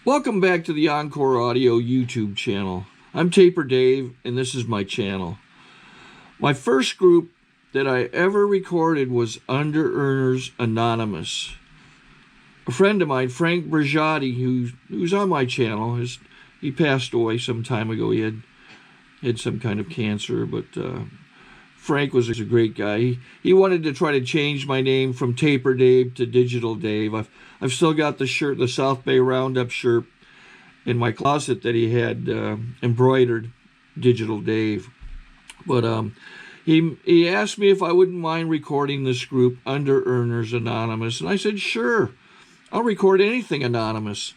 Welcome back to the Encore Audio YouTube channel. I'm Taper Dave, and this is my channel. My first group that I ever recorded was Underearners Anonymous. A friend of mine, Frank Brigiotti, who's on my channel, he passed away some time ago. He had some kind of cancer, but Frank was a great guy. He wanted to try to change my name from Taper Dave to Digital Dave. I've still got the shirt, the South Bay Roundup shirt, in my closet that he had embroidered Digital Dave. But he asked me if I wouldn't mind recording this group, Underearners Anonymous, and I said, sure, I'll record anything anonymous.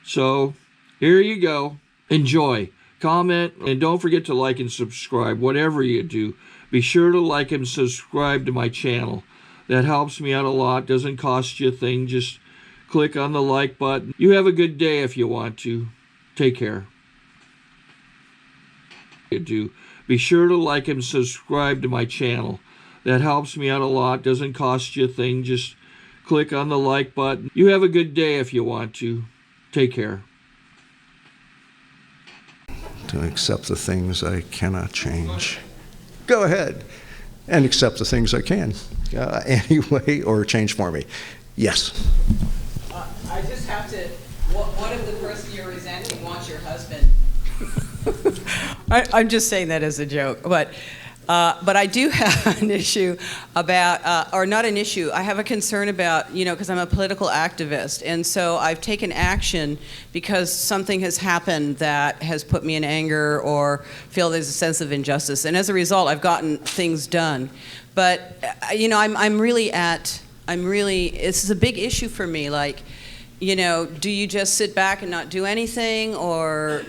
So here you go. Enjoy, comment, and don't forget to like and subscribe, whatever you do. Be sure to like and subscribe to my channel. That helps me out a lot. Doesn't cost you a thing. Just click on the like button. You have a good day if you want to. Take care. Be sure to like and subscribe to my channel. That helps me out a lot. Doesn't cost you a thing. Just click on the like button. You have a good day if you want to. Take care. To accept the things I cannot change. Go ahead and accept the things I can anyway, or change for me. Yes. I just have to, what if the person you're resenting wants your husband? I'm just saying that as a joke, but I do have an issue about, or not an issue, I have a concern about, because I'm a political activist, and so I've taken action because something has happened that has put me in anger or feel there's a sense of injustice, and as a result, I've gotten things done. But, I'm really, this is a big issue for me, like, do you just sit back and not do anything, or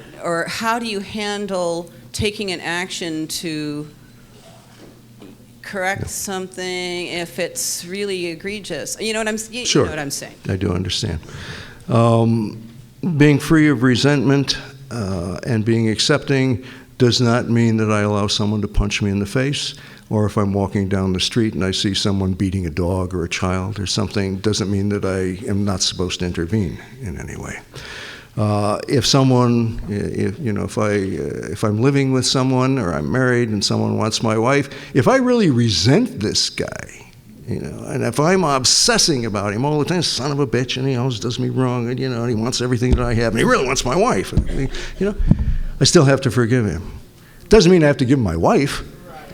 how do you handle taking an action to correct something if it's really egregious? You know what I'm saying? Sure. You know what I'm saying. I do understand. Being free of resentment and being accepting does not mean that I allow someone to punch me in the face, or if I'm walking down the street and I see someone beating a dog or a child or something, doesn't mean that I am not supposed to intervene in any way. If someone, if I'm living with someone or I'm married and someone wants my wife, if I really resent this guy, and if I'm obsessing about him all the time, son of a bitch, and he always does me wrong, and and he wants everything that I have, and he really wants my wife, I still have to forgive him. Doesn't mean I have to give him my wife.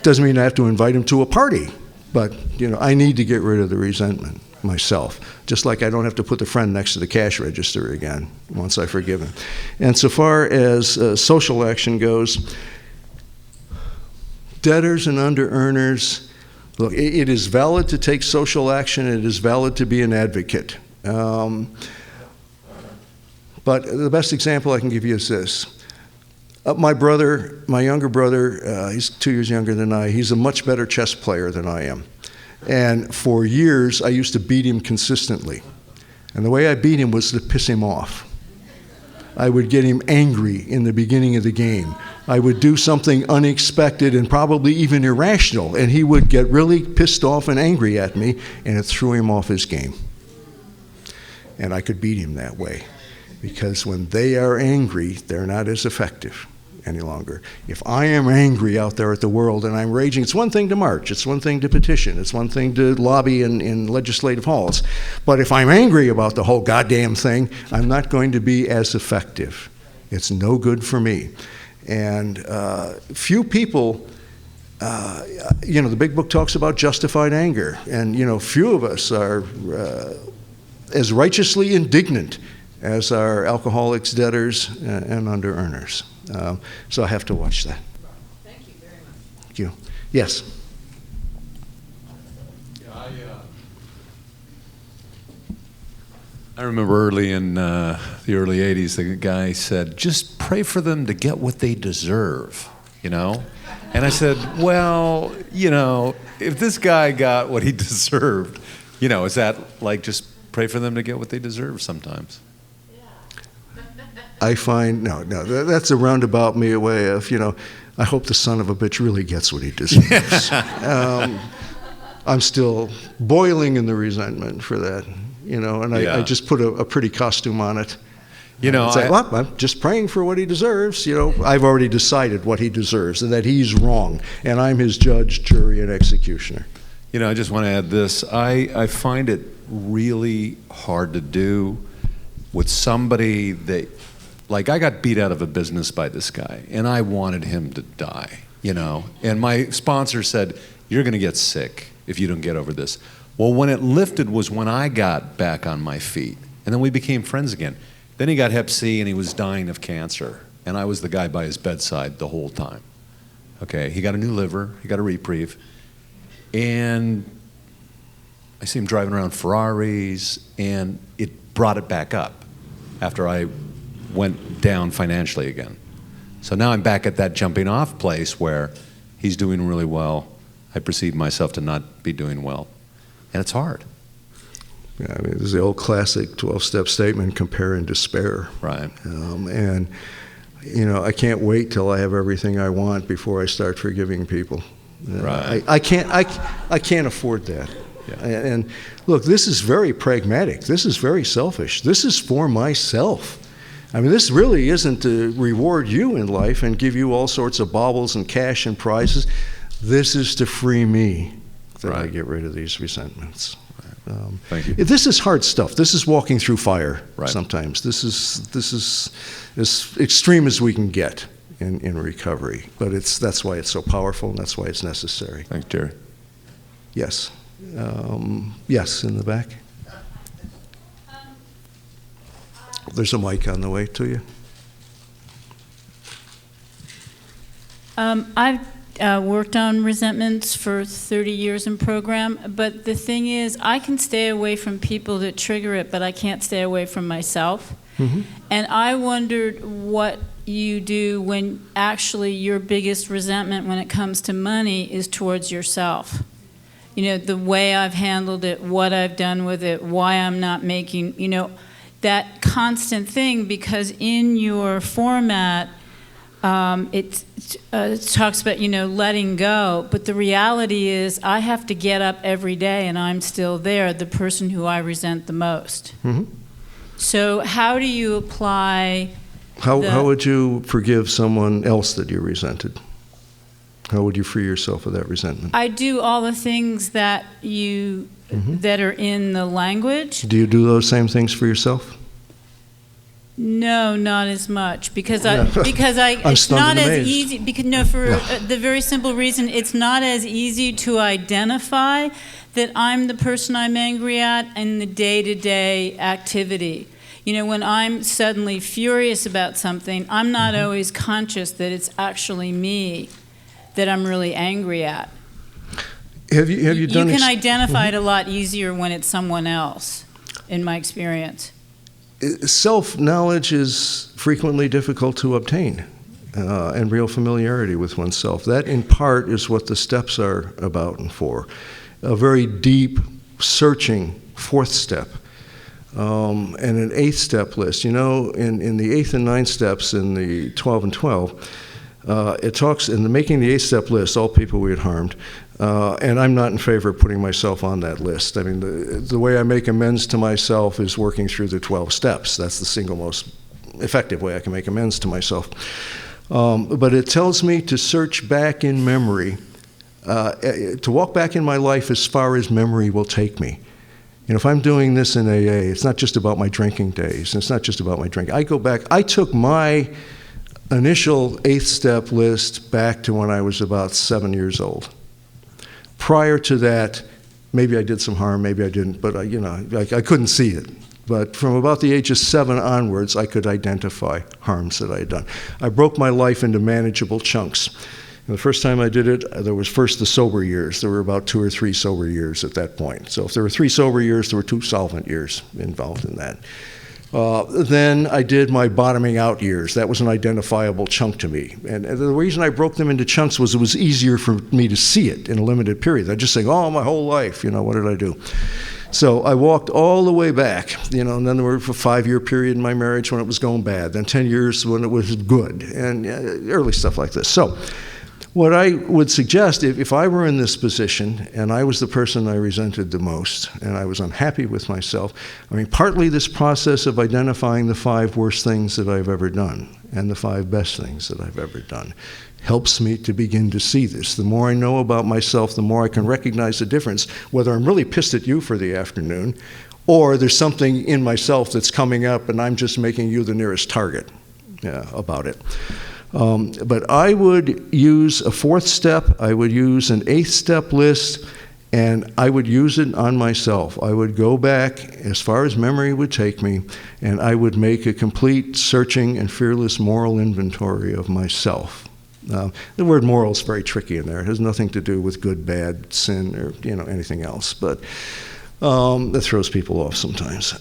Doesn't mean I have to invite him to a party. But I need to get rid of the resentment myself, just like I don't have to put the friend next to the cash register again once I forgive him. And so far as social action goes, debtors and under-earners, look, it is valid to take social action. It is valid to be an advocate. But the best example I can give you is this. My younger brother, he's 2 years younger than I, he's a much better chess player than I am. And for years, I used to beat him consistently. And the way I beat him was to piss him off. I would get him angry in the beginning of the game. I would do something unexpected and probably even irrational, and he would get really pissed off and angry at me, and it threw him off his game. And I could beat him that way, because when they are angry, they're not as effective any longer. If I am angry out there at the world and I'm raging, it's one thing to march, it's one thing to petition, it's one thing to lobby in legislative halls. But if I'm angry about the whole goddamn thing, I'm not going to be as effective. It's no good for me. And few people, the big book talks about justified anger. And, few of us are as righteously indignant as our alcoholics, debtors, and under-earners. So I have to watch that. Thank you very much. Thank you. Yes? I remember early in the early 80s, the guy said, just pray for them to get what they deserve, And I said, well, if this guy got what he deserved, is that like just pray for them to get what they deserve sometimes? I find, no, that's a roundabout way of, I hope the son of a bitch really gets what he deserves. I'm still boiling in the resentment for that, and I just put a pretty costume on it. You know, It's like, well, I'm just praying for what he deserves. You know, I've already decided what he deserves and that he's wrong, and I'm his judge, jury, and executioner. You know, I just want to add this. I find it really hard to do with somebody that, like, I got beat out of a business by this guy, and I wanted him to die, you know. And my sponsor said, you're going to get sick if you don't get over this. Well, when it lifted was when I got back on my feet, and then we became friends again. Then he got Hep C, and he was dying of cancer, and I was the guy by his bedside the whole time. Okay, he got a new liver, he got a reprieve, and I see him driving around Ferraris, and it brought it back up after I went down financially again. So now I'm back at that jumping off place where he's doing really well. I perceive myself to not be doing well, and it's hard. Yeah, I mean, this is the old classic 12-step statement, compare and despair. Right. And, you know, I can't wait till I have everything I want before I start forgiving people. Right. I can't afford that. Yeah. And look, this is very pragmatic. This is very selfish. This is for myself. I mean, this really isn't to reward you in life and give you all sorts of baubles and cash and prizes. This is to free me, that I Right. get rid of these resentments. Thank you. This is hard stuff. This is walking through fire. Right. Sometimes this is as extreme as we can get in recovery. But that's why it's so powerful, and that's why it's necessary. Thanks, Jerry. Yes, yes, in the back. There's a mic on the way to you. I've worked on resentments for 30 years in program, but the thing is, I can stay away from people that trigger it, but I can't stay away from myself. Mm-hmm. And I wondered what you do when actually your biggest resentment when it comes to money is towards yourself. You know, the way I've handled it, what I've done with it, why I'm not making, you know, that constant thing, because in your format, it talks about, you know, letting go, but the reality is I have to get up every day and I'm still there, the person who I resent the most. Mm-hmm. So how do you apply How would you forgive someone else that you resented? How would you free yourself of that resentment? I do all the things that you that are in the language. Do you do those same things for yourself? No, not as much, because I'm it's stunned not and as amazed. easy, because for the very simple reason it's not as easy to identify that I'm the person I'm angry at in the day-to-day activity. You know, when I'm suddenly furious about something, I'm not always conscious that it's actually me that I'm really angry at. Have you done? You can identify it a lot easier when it's someone else, in my experience. Self-knowledge is frequently difficult to obtain, and real familiarity with oneself. That, in part, is what the steps are about and for. A very deep, searching fourth step, and an eighth step list. You know, in the eighth and ninth steps, in the 12 and 12, it talks, in the making the eighth step list, all people we had harmed, and I'm not in favor of putting myself on that list. I mean, the way I make amends to myself is working through the 12 steps. That's the single most effective way I can make amends to myself. But it tells me to search back in memory, to walk back in my life as far as memory will take me. You know, if I'm doing this in AA, it's not just about my drinking days, and it's not just about my drink. I go back, I took my initial eighth step list back to when I was about 7 years old. Prior to that, maybe I did some harm, maybe I didn't, but I couldn't see it. But from about the age of 7 onwards, I could identify harms that I had done. I broke my life into manageable chunks. And the first time I did it, there was first the sober years. There were about 2 or 3 sober years at that point. So if there were 3 sober years, there were 2 solvent years involved in that. Then I did my bottoming out years. That was an identifiable chunk to me. And the reason I broke them into chunks was it was easier for me to see it in a limited period. I'd just say, oh, my whole life, what did I do? So I walked all the way back, and then there were a 5-year period in my marriage when it was going bad, then 10 years when it was good, and early stuff like this. So What I would suggest, if I were in this position and I was the person I resented the most and I was unhappy with myself, I mean, partly this process of identifying the 5 worst things that I've ever done and the 5 best things that I've ever done helps me to begin to see this. The more I know about myself, the more I can recognize the difference, whether I'm really pissed at you for the afternoon or there's something in myself that's coming up and I'm just making you the nearest target about it. But I would use a 4th step, I would use an 8th step list, and I would use it on myself. I would go back as far as memory would take me, and I would make a complete searching and fearless moral inventory of myself. The word moral is very tricky in there. It has nothing to do with good, bad, sin, or anything else, but that throws people off sometimes.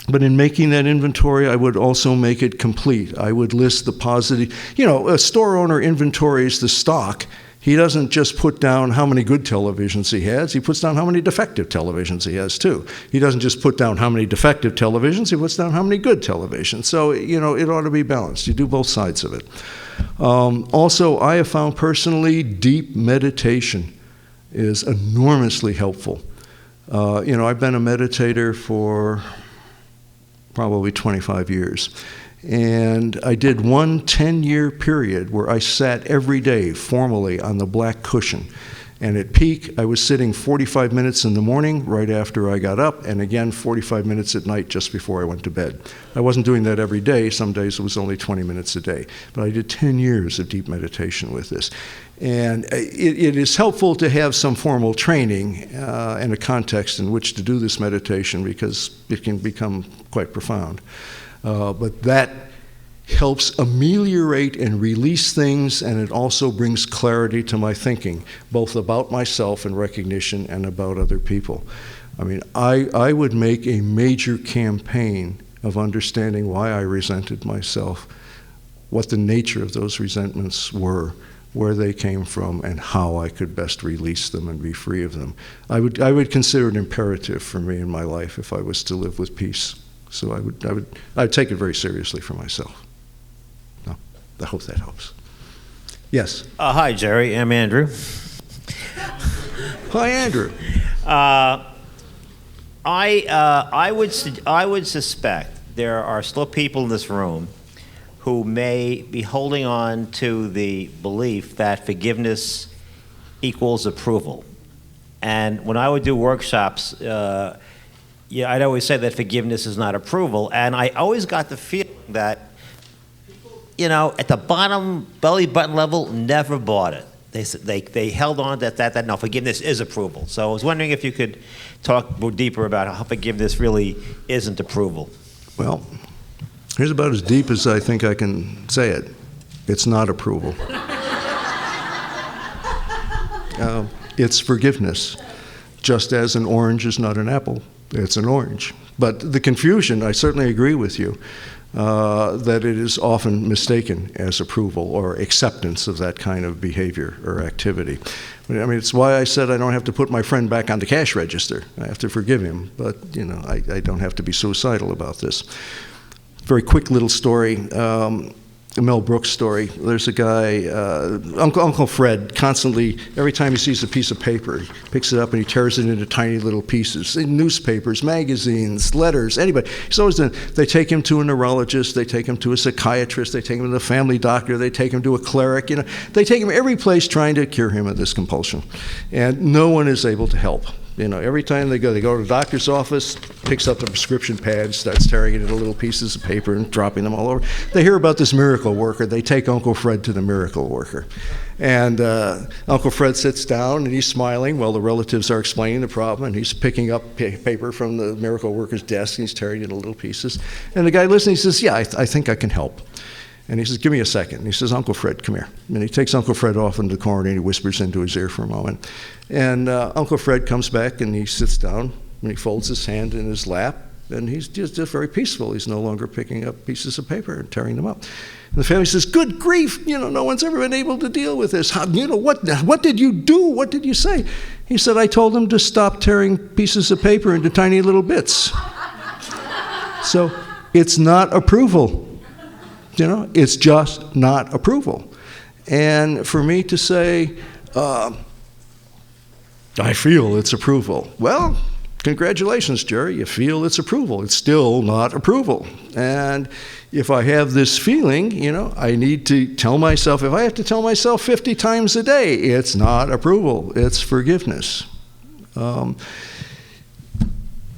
But in making that inventory, I would also make it complete. I would list the positive. A store owner inventories the stock. He doesn't just put down how many good televisions he has. He puts down how many defective televisions he has, too. He doesn't just put down how many defective televisions. He puts down how many good televisions. So, it ought to be balanced. You do both sides of it. Also, I have found personally deep meditation is enormously helpful. I've been a meditator for probably 25 years. And I did one 10-year period where I sat every day formally on the black cushion. And at peak, I was sitting 45 minutes in the morning right after I got up, and again 45 minutes at night just before I went to bed. I wasn't doing that every day. Some days it was only 20 minutes a day. But I did 10 years of deep meditation with this. And it is helpful to have some formal training and a context in which to do this meditation because it can become quite profound. But that helps ameliorate and release things, and it also brings clarity to my thinking, both about myself and recognition and about other people. I mean, I would make a major campaign of understanding why I resented myself, what the nature of those resentments were, where they came from, and how I could best release them and be free of them. I would consider it imperative for me in my life if I was to live with peace. So I'd take it very seriously for myself. No, I hope that helps. Yes. Hi, Jerry. I'm Andrew. Hi, Andrew. I would suspect there are still people in this room who may be holding on to the belief that forgiveness equals approval. And when I would do workshops, I'd always say that forgiveness is not approval. And I always got the feeling that, at the bottom, belly button level, never bought it. They held on to that no, forgiveness is approval. So I was wondering if you could talk more deeper about how forgiveness really isn't approval. Well, here's about as deep as I think I can say it. It's not approval. It's forgiveness. Just as an orange is not an apple, it's an orange. But the confusion, I certainly agree with you, that it is often mistaken as approval or acceptance of that kind of behavior or activity. I mean, it's why I said I don't have to put my friend back on the cash register. I have to forgive him, but I don't have to be suicidal about this. Very quick little story. The Mel Brooks story. There's a guy, Uncle Fred, constantly, every time he sees a piece of paper, he picks it up and he tears it into tiny little pieces. In newspapers, magazines, letters, anybody. He's always done. They take him to a neurologist, they take him to a psychiatrist, they take him to the family doctor, they take him to a cleric. They take him every place trying to cure him of this compulsion, and no one is able to help. Every time they go to the doctor's office, picks up the prescription pad, starts tearing it into little pieces of paper and dropping them all over. They hear about this miracle worker. They take Uncle Fred to the miracle worker. And Uncle Fred sits down and he's smiling while the relatives are explaining the problem, and he's picking up paper from the miracle worker's desk and he's tearing it into little pieces. And the guy listening, he says, yeah, I think I can help. And he says, give me a second. And he says, Uncle Fred, come here. And he takes Uncle Fred off into the corner and he whispers into his ear for a moment. And Uncle Fred comes back and he sits down and he folds his hand in his lap and he's just very peaceful. He's no longer picking up pieces of paper and tearing them up. And the family says, good grief, no one's ever been able to deal with this. What did you do? What did you say? He said, I told him to stop tearing pieces of paper into tiny little bits. So it's not approval. It's just not approval. And for me to say, I feel it's approval. Well, congratulations, Jerry. You feel it's approval. It's still not approval. And if I have this feeling, I need to tell myself, if I have to tell myself 50 times a day, it's not approval, it's forgiveness.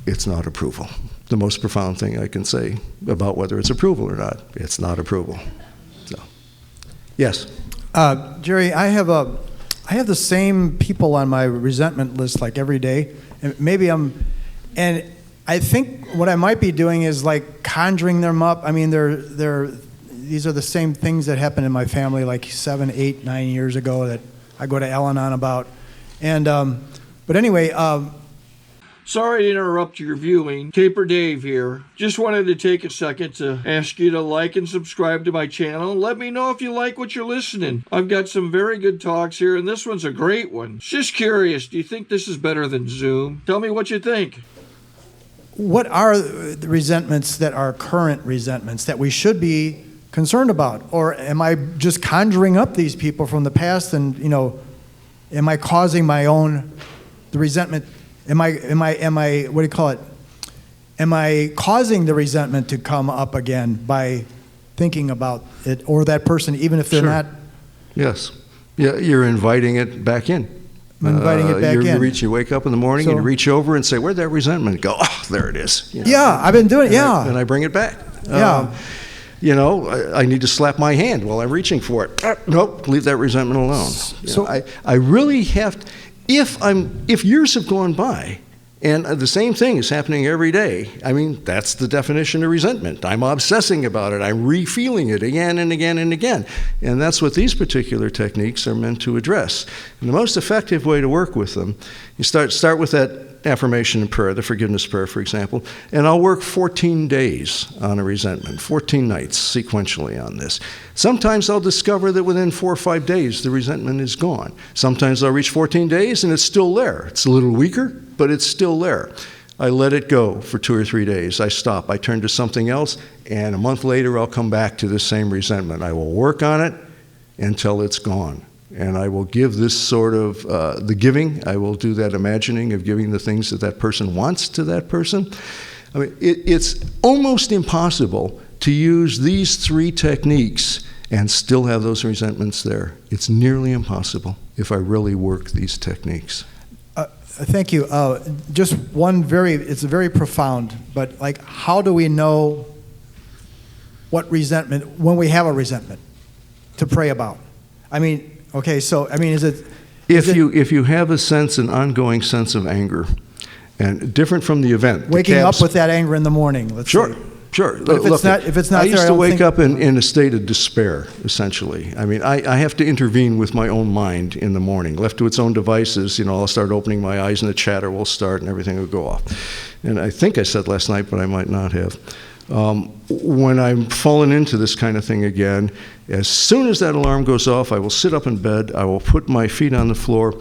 It's not approval. The most profound thing I can say about whether it's approval or not, it's not approval. So, yes? Jerry, I have the same people on my resentment list like every day, and and I think what I might be doing is like conjuring them up. I mean, these are the same things that happened in my family like 7, 8, 9 years ago that I go to Al-Anon about, and but anyway. Sorry to interrupt your viewing. Taper Dave here. Just wanted to take a second to ask you to like and subscribe to my channel. Let me know if you like what you're listening. I've got some very good talks here, and this one's a great one. Just curious, do you think this is better than Zoom? Tell me what you think. What are the resentments that are current resentments that we should be concerned about? Or am I just conjuring up these people from the past and, am I causing the resentment? Am I, what do you call it? Am I causing the resentment to come up again by thinking about it or that person, even if they're not? Yes. Yeah, you're inviting it back in. I'm inviting it back in. You wake up in the morning and you reach over and say, where'd that resentment go? Oh, there it is. Yeah, I've been doing it, yeah. And I bring it back. Yeah. I need to slap my hand while I'm reaching for it. Nope, leave that resentment alone. So I really have to, if years have gone by and the same thing is happening every day, I mean, that's the definition of resentment. I'm obsessing about it. I'm re-feeling it again and again and again. And that's what these particular techniques are meant to address. And the most effective way to work with them, you start with that affirmation and prayer, the forgiveness prayer, for example, and I'll work 14 days on a resentment, 14 nights sequentially on this. Sometimes I'll discover that within 4 or 5 days, the resentment is gone. Sometimes I'll reach 14 days and it's still there. It's a little weaker, but it's still there. I let it go for 2 or 3 days. I stop. I turn to something else, and a month later, I'll come back to the same resentment. I will work on it until it's gone. And I will give this sort of, the giving, I will do that imagining of giving the things that person wants to that person. I mean, it's almost impossible to use these 3 techniques and still have those resentments there. It's nearly impossible if I really work these techniques. Thank you. Just it's very profound, but like, how do we know what resentment, when we have a resentment, to pray about? I mean, okay, so, I mean, if you have an ongoing sense of anger, and different from the event. Waking up with that anger in the morning, let's say. Sure. But if it's not I used there, to wake up in a state of despair, essentially. I mean, I have to intervene with my own mind in the morning. Left to its own devices, I'll start opening my eyes and the chatter will start and everything will go off. And I think I said last night, but I might not have. When I'm falling into this kind of thing again, as soon as that alarm goes off, I will sit up in bed, I will put my feet on the floor,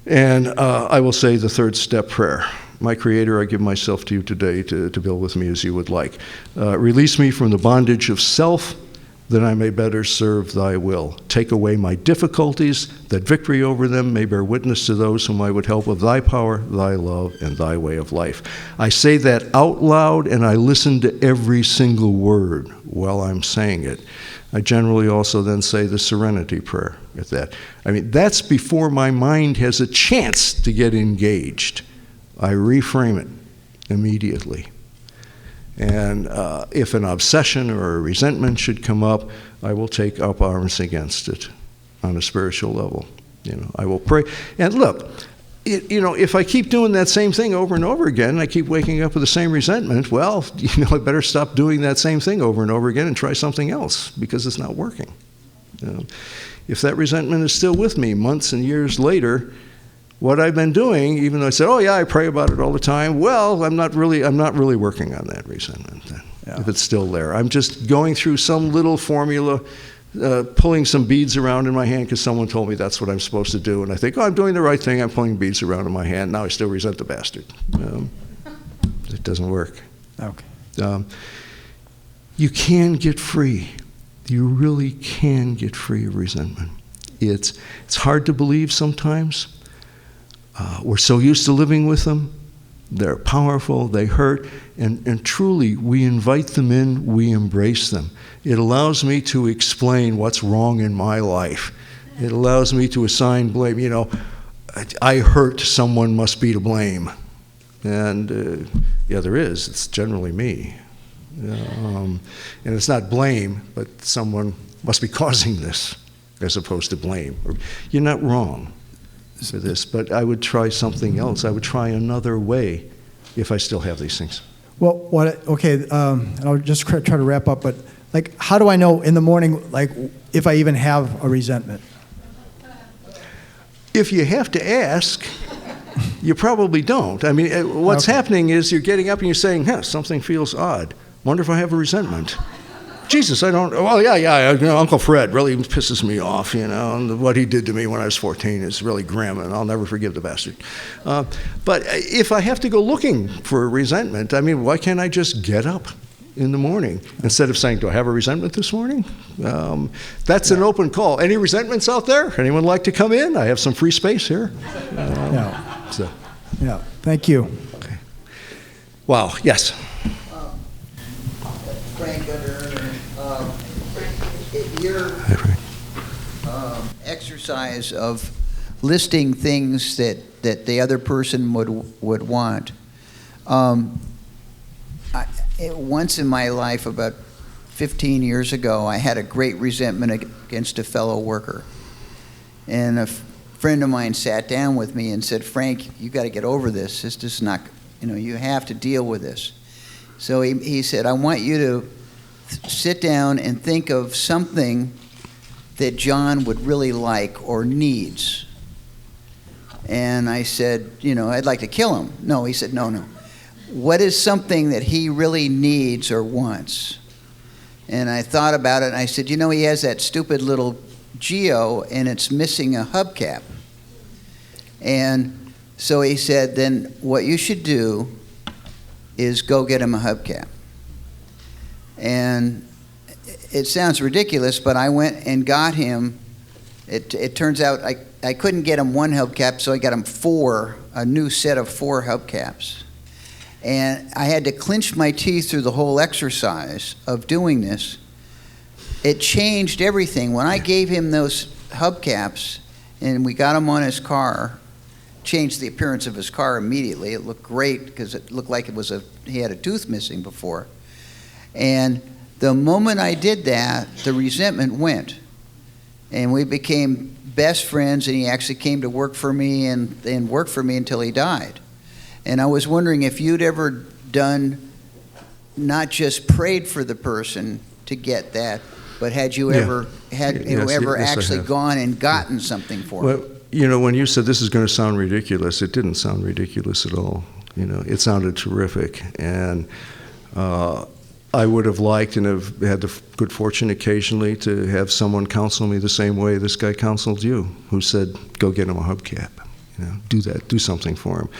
and I will say the 3rd step prayer. My Creator, I give myself to you today to build with me as you would like. Release me from the bondage of self, that I may better serve thy will. Take away my difficulties, that victory over them may bear witness to those whom I would help with thy power, thy love, and thy way of life. I say that out loud, and I listen to every single word while I'm saying it. I generally also then say the serenity prayer at that. I mean, that's before my mind has a chance to get engaged. I reframe it immediately. And if an obsession or a resentment should come up, I will take up arms against it on a spiritual level. I will pray. And look, if I keep doing that same thing over and over again, I keep waking up with the same resentment, well, I better stop doing that same thing over and over again and try something else because it's not working. If that resentment is still with me months and years later, what I've been doing, even though I said, oh yeah, I pray about it all the time, well, I'm not really working on that resentment then, if it's still there. I'm just going through some little formula, pulling some beads around in my hand because someone told me that's what I'm supposed to do, and I think, oh, I'm doing the right thing, I'm pulling beads around in my hand, now I still resent the bastard. It doesn't work. Okay. You can get free. You really can get free of resentment. It's hard to believe sometimes. We're so used to living with them. They're powerful, they hurt, and truly, we invite them in, we embrace them. It allows me to explain what's wrong in my life. It allows me to assign blame. You know, I hurt, someone must be to blame. And yeah, there is. It's generally me. And it's not blame, but someone must be causing this, as opposed to blame. You're not wrong for this, but I would try something else. I would try another way if I still have these things. Well, I'll just try to wrap up, but like, how do I know in the morning, like, if I even have a resentment? If you have to ask, you probably don't. I mean, what's happening is you're getting up and you're saying, something feels odd. Wonder if I have a resentment. Jesus, I don't, well, yeah, you know, Uncle Fred really pisses me off, you know, and what he did to me when I was 14 is really grim, and I'll never forgive the bastard. But if I have to go looking for a resentment, I mean, why can't I just get up in the morning instead of saying, do I have a resentment this morning? That's an open call. Any resentments out there? Anyone like to come in? I have some free space here. Yeah, thank you. Okay. Wow, yes. Frank Underearner, your exercise of listing things that the other person would want. Once in my life, about 15 years ago, I had a great resentment against a fellow worker. And a friend of mine sat down with me and said, Frank, you got to get over this. This is not, you know, you have to deal with this. So he said, I want you to sit down and think of something that John would really like or needs. And I said, you know, I'd like to kill him. No, he said, no. What is something that he really needs or wants? And I thought about it, and I said, you know, he has that stupid little Geo, and it's missing a hubcap. And so he said, then what you should do is go get him a hubcap. And it sounds ridiculous, but I went and got him. It turns out I couldn't get him one hubcap, so I got him a new set of 4 hubcaps. And I had to clench my teeth through the whole exercise of doing this. It changed everything. When I gave him those hubcaps and we got him on his car, changed the appearance of his car immediately. It looked great because it looked like he had a tooth missing before. And the moment I did that, the resentment went. And we became best friends, and he actually came to work for me and worked for me until he died. And I was wondering if you'd ever done, not just prayed for the person to get that, but had you ever actually gone and gotten something for him? Well, you know, when you said this is going to sound ridiculous, it didn't sound ridiculous at all. You know, it sounded terrific. And I would have liked and have had the good fortune occasionally to have someone counsel me the same way this guy counseled you, who said, go get him a hubcap. You know, do that, do something for him.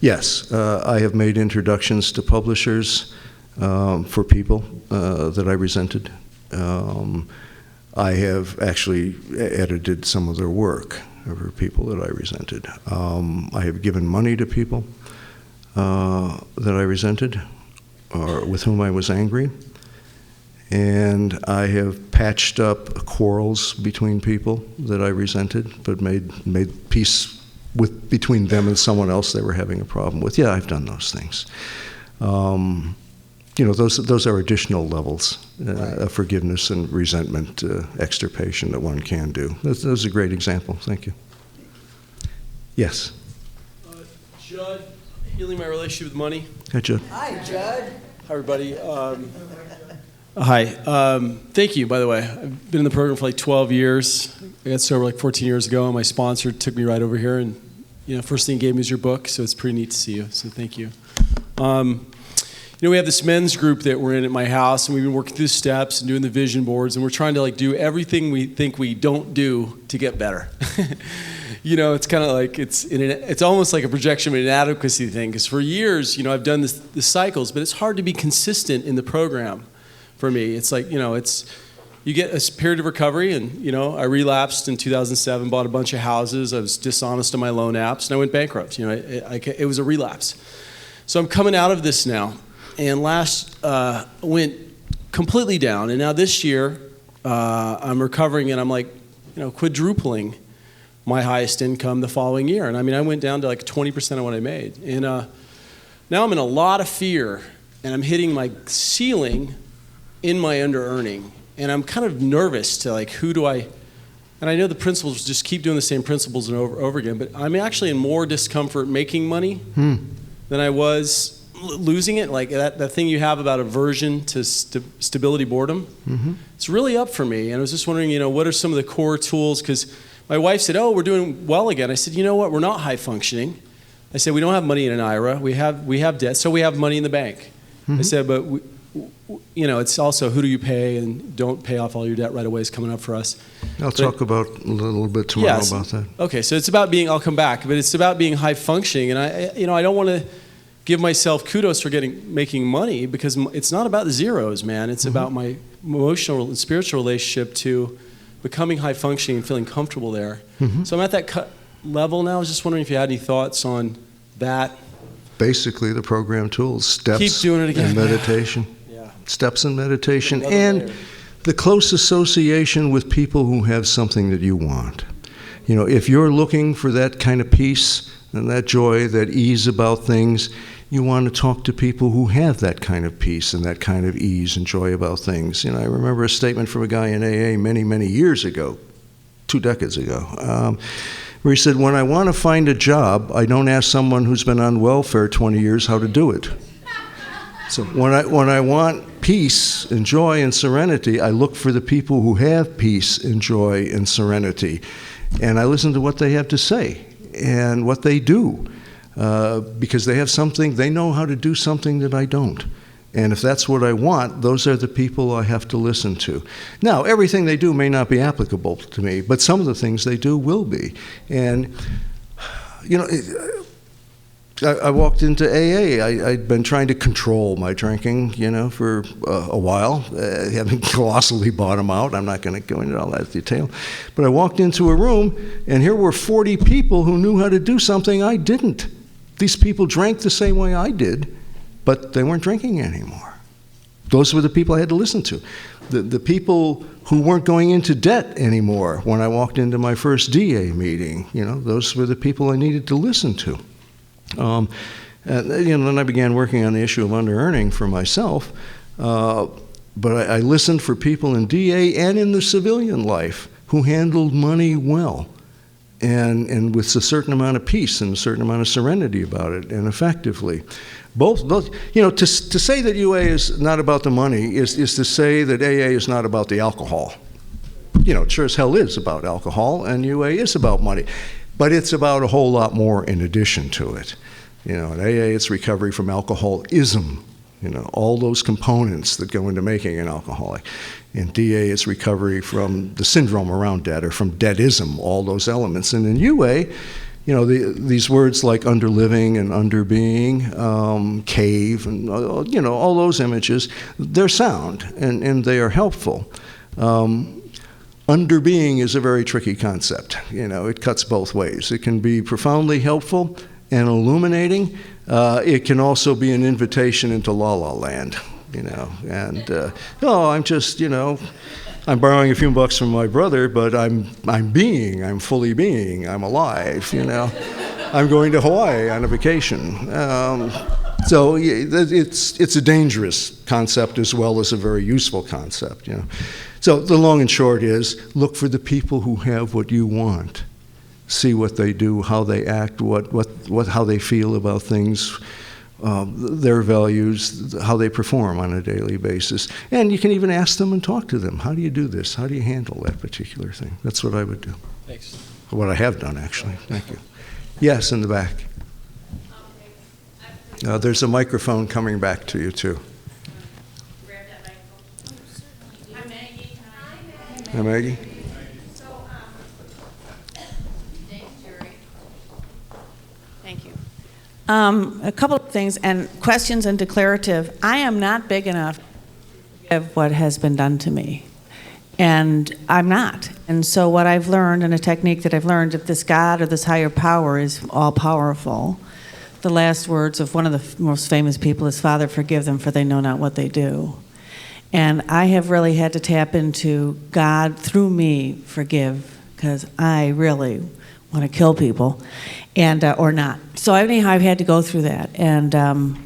Yes, I have made introductions to publishers for people that I resented. I have actually edited some of their work for people that I resented. I have given money to people that I resented or with whom I was angry. And I have patched up quarrels between people that I resented, but made peace between them and someone else they were having a problem with. Yeah, I've done those things. You know, those are additional levels of forgiveness and resentment, extirpation that one can do. That's a great example. Thank you. Yes. Judd, healing my relationship with money. Hi, Judd. Hi, Judd. Hi, everybody. Hi. Thank you, by the way. I've been in the program for like 12 years. I got sober like 14 years ago, and my sponsor took me right over here, and first thing he gave me was your book, so it's pretty neat to see you. So thank you. We have this men's group that we're in at my house, and we've been working through steps and doing the vision boards, and we're trying to do everything we think we don't do to get better. It's kind of like it's almost like a projection of an inadequacy thing. Because for years, I've done the cycles, but it's hard to be consistent in the program. For me, it's like you get a period of recovery, and I relapsed in 2007, bought a bunch of houses. I was dishonest on my loan apps, and I went bankrupt. It was a relapse. So I'm coming out of this now, and last went completely down, and now this year I'm recovering, and I'm like, quadrupling my highest income the following year. And I went down to like 20% of what I made, and now I'm in a lot of fear, and I'm hitting my ceiling in my under-earning. And I'm kind of nervous to and I know the principles just keep doing the same principles and over again, but I'm actually in more discomfort making money than I was losing it. Like that thing you have about aversion to stability, boredom. It's really up for me. And I was just wondering, what are some of the core tools? Because my wife said, oh, we're doing well again. I said, you know what, we're not high functioning. I said, we don't have money in an IRA. We have debt, so we have money in the bank. I said, but it's also who do you pay, and don't pay off all your debt right away is coming up for us. I'll talk about a little bit tomorrow about that. Okay, so it's about I'll come back, but it's about being high functioning, and I don't want to give myself kudos for making money, because it's not about the zeros, man. It's about my emotional and spiritual relationship to becoming high functioning and feeling comfortable there. So I'm at that level now. I was just wondering if you had any thoughts on that. Basically, the program tools, steps, keep doing it again. And meditation. Steps in meditation, and the close association with people who have something that you want. If you're looking for that kind of peace and that joy, that ease about things, you want to talk to people who have that kind of peace and that kind of ease and joy about things. I remember a statement from a guy in AA many, many years ago, 2 decades ago, where he said, when I want to find a job, I don't ask someone who's been on welfare 20 years how to do it. So when I want peace and joy and serenity, I look for the people who have peace and joy and serenity. And I listen to what they have to say and what they do, because they have something, they know how to do something that I don't. And if that's what I want, those are the people I have to listen to. Now, everything they do may not be applicable to me, but some of the things they do will be. And, I walked into AA. I'd been trying to control my drinking, for a while, having colossally bottomed out. I'm not going to go into all that detail. But I walked into a room, and here were 40 people who knew how to do something I didn't. These people drank the same way I did, but they weren't drinking anymore. Those were the people I had to listen to. The people who weren't going into debt anymore when I walked into my first DA meeting, those were the people I needed to listen to. And then I began working on the issue of under-earning for myself, but I listened for people in DA and in the civilian life who handled money well, and with a certain amount of peace and a certain amount of serenity about it, and effectively. Both to say that UA is not about the money is to say that AA is not about the alcohol. It sure as hell is about alcohol, and UA is about money. But it's about a whole lot more in addition to it. In AA, it's recovery from alcoholism, all those components that go into making an alcoholic. In DA, it's recovery from the syndrome around debt, or from debtism, all those elements. And in UA, these words like underliving and underbeing, cave, and, all those images, they're sound, and they are helpful. Underbeing is a very tricky concept. It cuts both ways. It can be profoundly helpful and illuminating. It can also be an invitation into la-la land, and, I'm just, I'm borrowing a few bucks from my brother, but I'm fully being, I'm alive, I'm going to Hawaii on a vacation. So it's a dangerous concept as well as a very useful concept, So the long and short is, look for the people who have what you want. See what they do, how they act, how they feel about things, their values, how they perform on a daily basis. And you can even ask them and talk to them. How do you do this? How do you handle that particular thing? That's what I would do. Thanks. What I have done, actually. Thank you. Yes, in the back. There's a microphone coming back to you, too. Hi, Maggie. Thank you. A couple of things, and questions and declarative. I am not big enough to forgive what has been done to me. And I'm not. And so what I've learned, and a technique that I've learned, if this God or this higher power is all-powerful, the last words of one of the most famous people is, "Father, forgive them, for they know not what they do." And I have really had to tap into God, through me, forgive, because I really want to kill people, and or not. So anyhow, I've had to go through that. And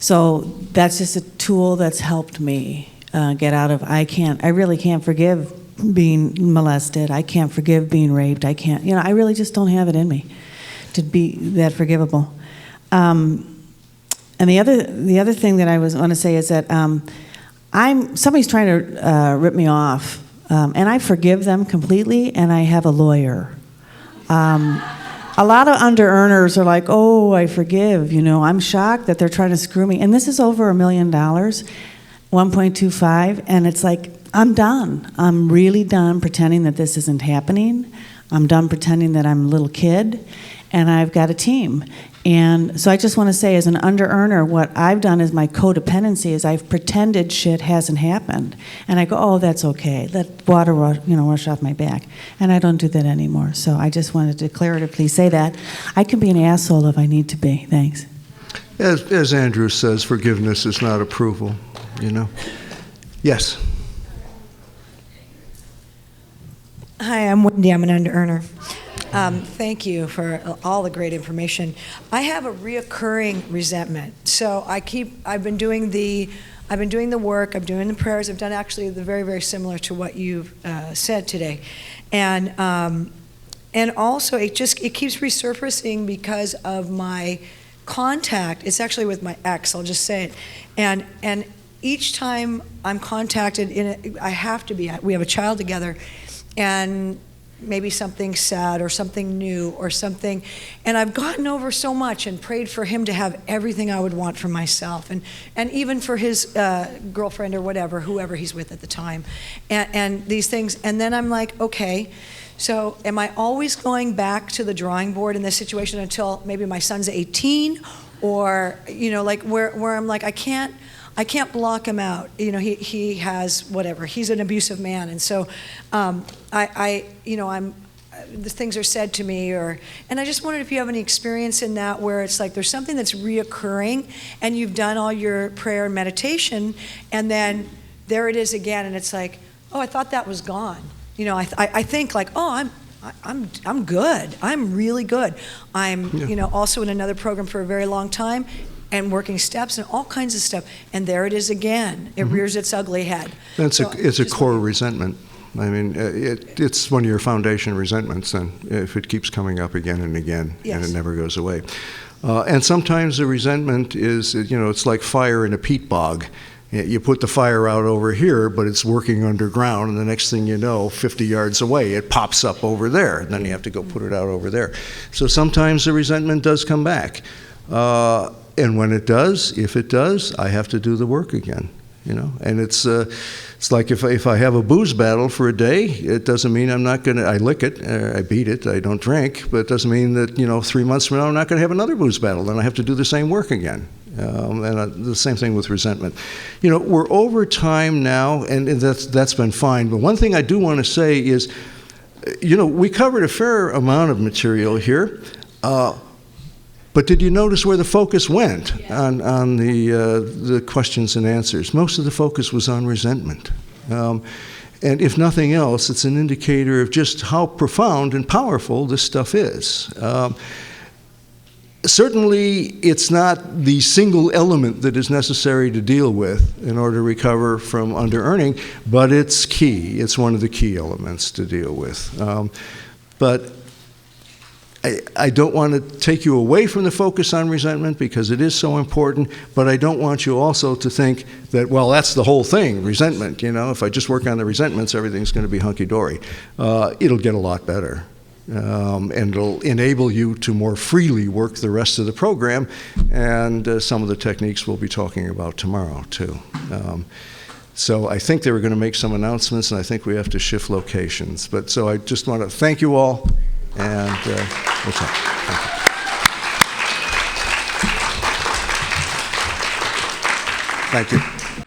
so that's just a tool that's helped me get out of, I really can't forgive being molested. I can't forgive being raped. I can't, I really just don't have it in me to be that forgivable. And the other thing that I want to say is that somebody's trying to rip me off, and I forgive them completely, and I have a lawyer. A lot of under-earners are like, "Oh, I forgive." I'm shocked that they're trying to screw me. And this is over $1 million, 1.25, and it's like, I'm done. I'm really done pretending that this isn't happening. I'm done pretending that I'm a little kid, and I've got a team. And so I just want to say, as an under-earner, what I've done is my codependency is I've pretended shit hasn't happened. And I go, "Oh, that's okay. Let water rush off my back." And I don't do that anymore. So I just wanted to declaratively say that. I can be an asshole if I need to be. Thanks. As Andrew says, forgiveness is not approval, Yes. Hi, I'm Wendy. I'm an under-earner. Thank you for all the great information. I have a reoccurring resentment. So I've been doing the work, I'm doing the prayers, I've done actually the very, very similar to what you've said today. And also it keeps resurfacing because of my contact. It's actually with my ex, I'll just say it. And each time I'm contacted, I have to be, we have a child together, and maybe something sad or something new or something, and I've gotten over so much and prayed for him to have everything I would want for myself, and even for his girlfriend or whatever, whoever he's with at the time, and these things. And then I'm like, okay, so am I always going back to the drawing board in this situation until maybe my son's 18, or like where I'm like, I can't block him out. He has whatever. He's an abusive man, and so the things are said to me, and I just wondered if you have any experience in that, where it's like there's something that's reoccurring, and you've done all your prayer and meditation, and then there it is again, and it's like, oh, I thought that was gone. I think like, oh, I'm good. I'm really good. I'm also in another program for a very long time, and working steps and all kinds of stuff, and there it is again. It rears its ugly head. It's a core resentment. I mean, it's one of your foundation resentments, and if it keeps coming up again and again, and it never goes away. And sometimes the resentment is, it's like fire in a peat bog. You put the fire out over here, but it's working underground, and the next thing you know, 50 yards away, it pops up over there, and then you have to go put it out over there. So sometimes the resentment does come back. And when it does, if it does, I have to do the work again, And it's like if I have a booze battle for a day, it doesn't mean I'm not going to, I lick it, I beat it, I don't drink, but it doesn't mean that, 3 months from now I'm not going to have another booze battle, then I have to do the same work again. And the same thing with resentment. We're over time now, and that's been fine, but one thing I do want to say is, we covered a fair amount of material here. But did you notice where the focus went on the questions and answers? Most of the focus was on resentment. And if nothing else, it's an indicator of just how profound and powerful this stuff is. Certainly, it's not the single element that is necessary to deal with in order to recover from under-earning, but it's key. It's one of the key elements to deal with. But I don't want to take you away from the focus on resentment because it is so important, but I don't want you also to think that, well, that's the whole thing, resentment. If I just work on the resentments, everything's going to be hunky-dory. It'll get a lot better, and it'll enable you to more freely work the rest of the program, and some of the techniques we'll be talking about tomorrow, too. So I think they were going to make some announcements, and I think we have to shift locations. So I just want to thank you all. And we'll talk. Thank you.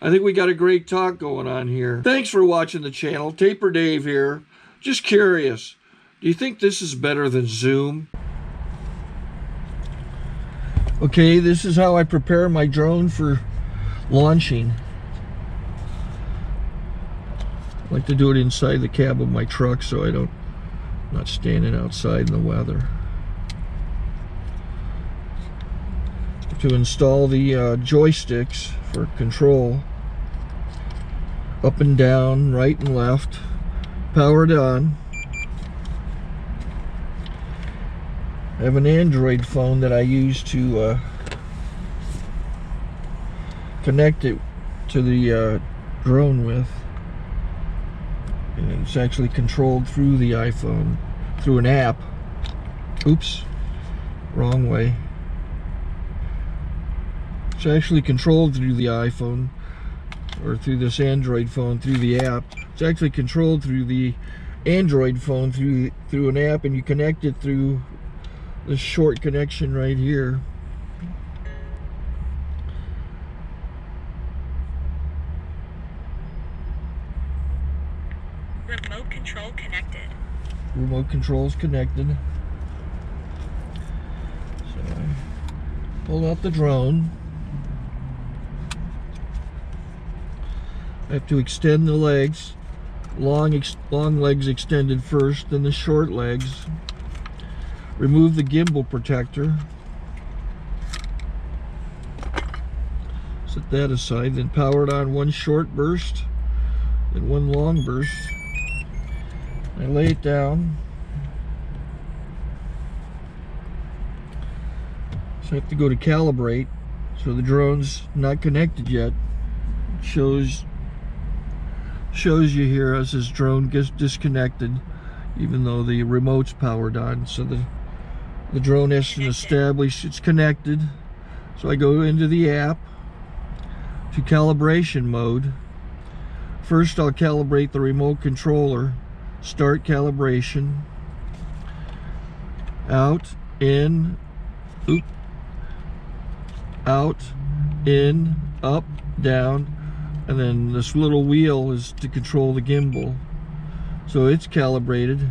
I think we got a great talk going on here. Thanks for watching the channel. Taper Dave here. Just curious, do you think this is better than Zoom? Okay, this is how I prepare my drone for launching. I like to do it inside the cab of my truck so I'm not standing outside in the weather. To install the joysticks for control, up and down, right and left, powered on. I have an Android phone that I use to connect it to the drone with, and it's actually controlled through the iPhone, through an app. Oops, wrong way. It's actually controlled through the iPhone, or through this Android phone, through the app. It's actually controlled through the Android phone, through an app, and you connect it through this short connection right here. Remote control connected. Remote control's connected. So I pull out the drone. I have to extend the legs. Long legs extended first, then the short legs. Remove the gimbal protector. Set that aside, then power it on one short burst, then one long burst. I lay it down. So I have to go to calibrate. So the drone's not connected yet. It shows you here as this drone gets disconnected, even though the remote's powered on. So the drone has to establish it's connected. So I go into the app to calibration mode. First I'll calibrate the remote controller. Start calibration. Out, in, oop, out, in, up, down. And then this little wheel is to control the gimbal. So it's calibrated.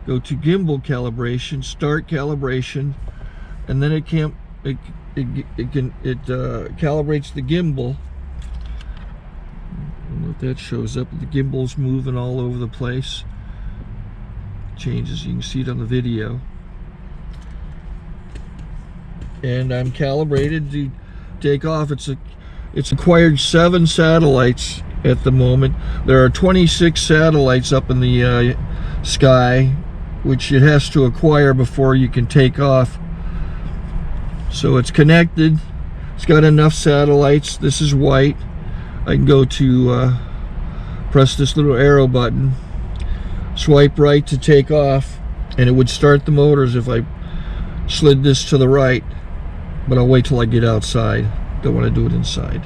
Go to gimbal calibration, start calibration, and then it calibrates the gimbal. I don't know if that shows up. The gimbal's moving all over the place. Changes, you can see it on the video. And I'm calibrated to take off. It's acquired 7 satellites at the moment. There are 26 satellites up in the sky, which it has to acquire before you can take off. So it's connected. It's got enough satellites. This is white. I can go to press this little arrow button, swipe right to take off, and it would start the motors if I slid this to the right. But I'll wait till I get outside. Don't want to do it inside.